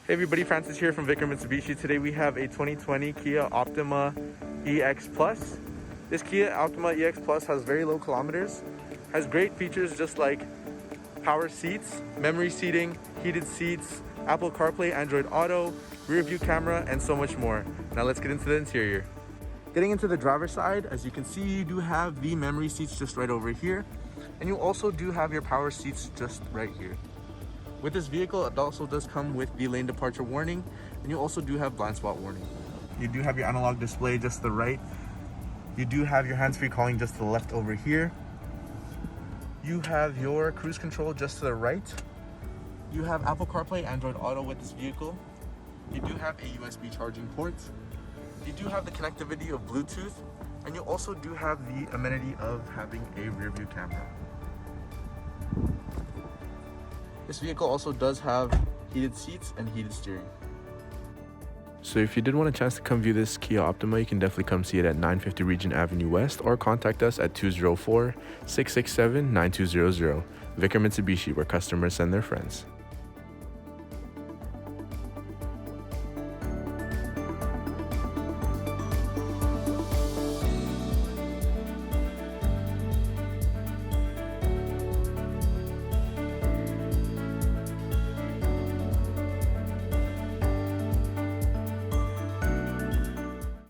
Hey everybody, Francis here from Vickar Mitsubishi. Today we have a 2020 Kia Optima EX Plus. This Kia Optima EX Plus has very low kilometers, has great features just like power seats, memory seating, heated seats, Apple Carplay, Andriod Auto, rear view camera, and so much more. Now let's get into the interior. Getting into the driver's side, as you can see, you do have the memory seats just right over here, and you also do have your power seats just right here. With this vehicle, it also does come with the lane departure warning, and you also do have blind spot warning. You do have your analog display just to the right. You do have your hands-free calling just to the left over here. You have your cruise control just to the right. You have Apple CarPlay, Android Auto with this vehicle. You do have a USB charging port. You do have the connectivity of Bluetooth, and you also do have the amenity of having a rear view camera. This vehicle also does have heated seats and heated steering. So if you did want a chance to come view this Kia Optima, you can definitely come see it at 950 Regent Avenue West or contact us at 204-667-9200. Vickar Mitsubishi, where customers send their friends.